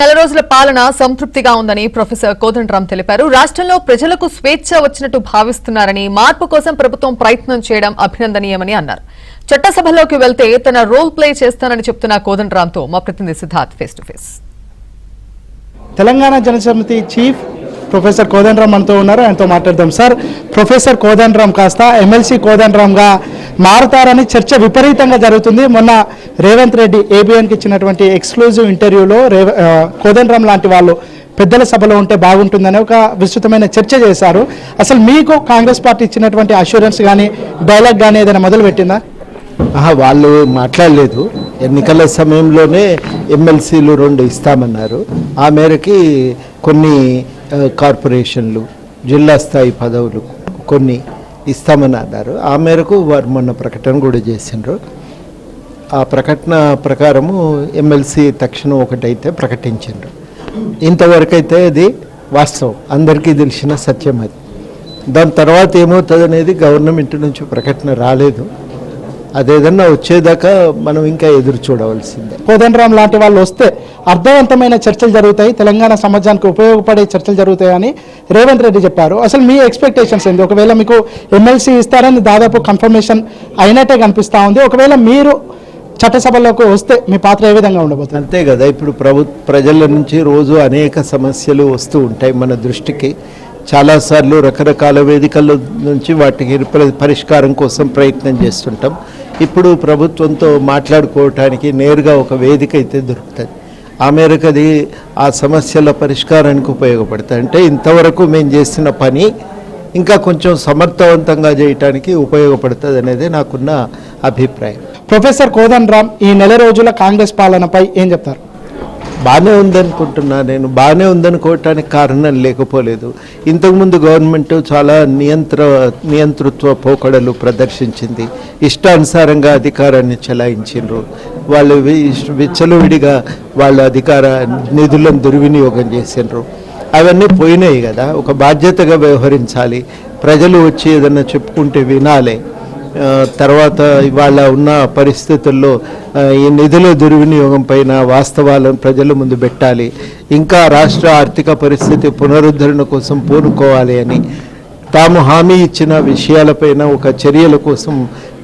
నెల రోజుల పాలన సంతృప్తిగా ఉందని ప్రొఫెసర్ కోదండరాం తెలిపారు. రాష్ట్రంలో ప్రజలకు స్వేచ్ఛ వచ్చినట్టు భావిస్తున్నారని, మార్పు కోసం ప్రభుత్వం ప్రయత్నం చేయడం అభినందనీయమని అన్నారు. చట్టసభలోకి వెళ్తే తన రోల్ ప్లే చేస్తానని చెప్తున్న కోదండరాంతో మా ప్రతినిధి Siddharth face to face. Telangana Jana Samithi chief professor Kodandaram మనతో ఉన్నారు. ఆయనతో మాట్లాడదాం. సార్, ప్రొఫెసర్ కోదండరాం కాస్త ఎమ్మెల్సీ కోదండరాంగా మారుతారని చర్చ విపరీతంగా జరుగుతుంది. మొన్న రేవంత్ రెడ్డి ఏబిఎన్కి ఇచ్చినటువంటి ఎక్స్క్లూజివ్ ఇంటర్వ్యూలో కోదండరాం లాంటి వాళ్ళు పెద్దల సభలో ఉంటే బాగుంటుందని ఒక విస్తృతమైన చర్చ చేశారు. అసలు మీకు కాంగ్రెస్ పార్టీ ఇచ్చినటువంటి అష్యూరెన్స్ కానీ డైలాగ్ కానీ ఏదైనా మొదలు పెట్టిందా? వాళ్ళు మాట్లాడలేదు. ఎన్నికల సమయంలోనే ఎమ్మెల్సీలు 2 ఇస్తామన్నారు. ఆ మేరకి కొన్ని కార్పొరేషన్లు, జిల్లా స్థాయి పదవులు కొన్ని ఇస్తామని అన్నారు. ఆ మేరకు వారు మొన్న ప్రకటన కూడా చేసిండ్రు. ఆ ప్రకటన ప్రకారము ఎమ్మెల్సీ తక్షణం ఒకటైతే ప్రకటించిండ్రు. ఇంతవరకు అయితే అది వాస్తవం, అందరికీ తెలిసిన సత్యం. అది దాని తర్వాత ఏమవుతుంది అనేది గవర్నమెంట్ నుంచి ప్రకటన రాలేదు. అదేదన్నా వచ్చేదాకా మనం ఇంకా ఎదురు చూడవలసిందే. కోదండరాం లాంటి వాళ్ళు వస్తే అర్థవంతమైన చర్చలు జరుగుతాయి, తెలంగాణ సమాజానికి ఉపయోగపడే చర్చలు జరుగుతాయని రేవంత్ రెడ్డి చెప్పారు. అసలు మీ ఎక్స్పెక్టేషన్స్ ఏంటి? ఒకవేళ మీకు ఎమ్మెల్సీ ఇస్తారని దాదాపు కన్ఫర్మేషన్ అయినట్టే కనిపిస్తూ ఉంది. ఒకవేళ మీరు చట్టసభలోకి వస్తే మీ పాత్ర ఏ విధంగా ఉండబోతుంది? అంతే కదా, ఇప్పుడు ప్రజల నుంచి రోజు అనేక సమస్యలు వస్తూ ఉంటాయి మన దృష్టికి. చాలాసార్లు రకరకాల వేదికల నుంచి వాటికి పరిష్కారం కోసం ప్రయత్నం చేస్తుంటాం. ఇప్పుడు ప్రభుత్వంతో మాట్లాడుకోవటానికి నేరుగా ఒక వేదిక అయితే దొరుకుతుంది. ఆ మేరకు అది ఆ సమస్యల పరిష్కారానికి ఉపయోగపడుతుంది. అంటే ఇంతవరకు మేము చేసిన పని ఇంకా కొంచెం సమర్థవంతంగా చేయటానికి ఉపయోగపడుతుంది అనేది నాకున్న అభిప్రాయం. ప్రొఫెసర్ కోదండరాం ఈ నెల రోజుల కాంగ్రెస్ పాలనపై ఏం చెప్తారు? బాగానే ఉందనుకుంటున్నా. నేను బాగానే ఉందనుకోవటానికి కారణం లేకపోలేదు. ఇంతకుముందు గవర్నమెంట్ చాలా నియంతృత్వ పోకడలు ప్రదర్శించింది. ఇష్టానుసారంగా అధికారాన్ని చెలాయించిండ్రు. వాళ్ళు విచ్చలవిడిగా వాళ్ళ అధికార నిధులను దుర్వినియోగం చేసిండ్రు. అవన్నీ పోయినాయి కదా. ఒక బాధ్యతగా వ్యవహరించాలి. ప్రజలు వచ్చి ఏదన్నా చెప్పుకుంటే వినాలి. తర్వాత ఇవాళ ఉన్న పరిస్థితుల్లో ఈ నిధుల దుర్వినియోగం పైన వాస్తవాలను ప్రజల ముందు పెట్టాలి. ఇంకా రాష్ట్ర ఆర్థిక పరిస్థితి పునరుద్ధరణ కోసం పూనుకోవాలి అని తాము హామీ ఇచ్చిన విషయాలపైన ఒక చర్యల కోసం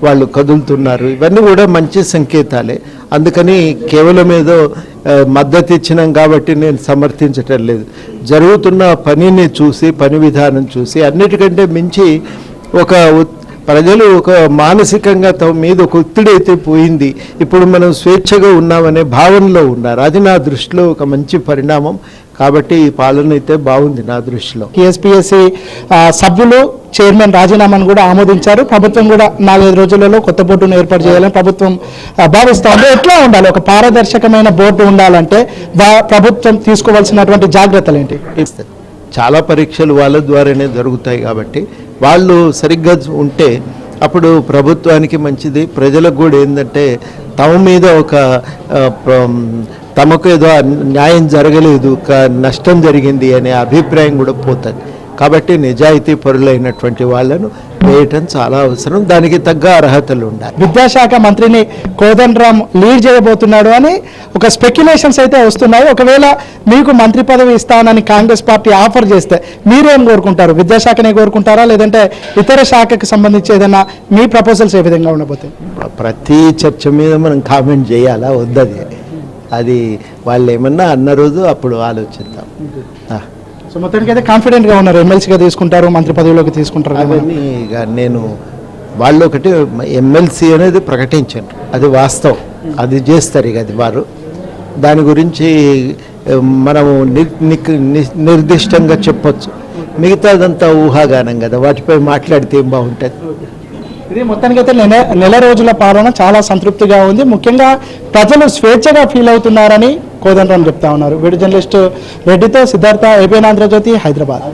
వాళ్ళు కదులుతున్నారు. ఇవన్నీ కూడా మంచి సంకేతాలే. అందుకని కేవలం ఏదో మద్దతు ఇచ్చినాం కాబట్టి నేను సమర్థించటం లేదు. జరుగుతున్న పనిని చూసి, పని విధానం చూసి, అన్నిటికంటే మించి ఒక ప్రజలు ఒక మానసికంగా తమ మీద ఒక ఒత్తిడి అయితే పోయింది. ఇప్పుడు మనం స్వేచ్ఛగా ఉన్నామనే భావనలో ఉన్నారు. అది నా దృష్టిలో ఒక మంచి పరిణామం. కాబట్టి ఈ పాలన అయితే బాగుంది నా దృష్టిలో. టీఎస్పీఎస్సీ సభ్యులు చైర్మన్ రాజీనామాను కూడా ఆమోదించారు. ప్రభుత్వం కూడా 4-5 రోజులలో కొత్త బోర్డును ఏర్పాటు చేయాలని ప్రభుత్వం భావిస్తూ ఉంది. ఎట్లా ఉండాలి? ఒక పారదర్శకమైన బోర్డు ఉండాలంటే ప్రభుత్వం తీసుకోవాల్సినటువంటి జాగ్రత్తలు ఏంటి? చాలా పరీక్షలు వాళ్ళ ద్వారానే జరుగుతాయి కాబట్టి వాళ్ళు సరిగ్గా ఉంటే అప్పుడు ప్రభుత్వానికి మంచిది. ప్రజలకు కూడా ఏంటంటే తమ మీద ఒక తమకు ఏదో న్యాయం జరగలేదు, నష్టం జరిగింది అనే అభిప్రాయం కూడా పోతుంది. కాబట్టి నిజాయితీ పరులైనటువంటి వాళ్ళను వేయటం చాలా అవసరం. దానికి తగ్గ అర్హతలు ఉండాలి. విద్యాశాఖ మంత్రిని కోదండరాం లీడ్ చేయబోతున్నాడు అని ఒక స్పెక్యులేషన్స్ అయితే వస్తున్నాయి. ఒకవేళ మీకు మంత్రి పదవి ఇస్తానని కాంగ్రెస్ పార్టీ ఆఫర్ చేస్తే మీరేం కోరుకుంటారు? విద్యాశాఖనే కోరుకుంటారా, లేదంటే ఇతర శాఖకు సంబంధించి ఏదైనా మీ ప్రపోజల్స్ ఏ విధంగా ఉండబోతాయి? ప్రతి చర్చ మీద మనం కామెంట్ చేయాలా వద్దది? అది వాళ్ళు ఏమన్నా అన్న రోజు అప్పుడు ఆలోచిద్దాం. సో మొత్తానికి అయితే కాన్ఫిడెంట్గా ఉన్నారు, ఎమ్మెల్సీగా తీసుకుంటారు, మంత్రి పదవిలోకి తీసుకుంటారు. అవన్నీ ఇక నేను వాళ్ళు ఒకటి ఎమ్మెల్సీ అనేది ప్రకటించారు, అది వాస్తవం, అది చేస్తారు. ఇక అది వారు దాని గురించి మనము నిర్దిష్టంగా చెప్పొచ్చు. మిగతాదంతా ఊహాగానం కదా, వాటిపై మాట్లాడితే ఏం బాగుంటుంది? ఇది మొత్తానికైతే నెల రోజుల పాలన చాలా సంతృప్తిగా ఉంది. ముఖ్యంగా ప్రజలు స్వేచ్ఛగా ఫీల్ అవుతున్నారని కోదండరాం చెప్తా ఉన్నారు. వీడియో జర్నలిస్ట్ రెడ్డితో సిద్ధార్థ, ఏబిఎన్ ఆంధ్రజ్యోతి, హైదరాబాద్.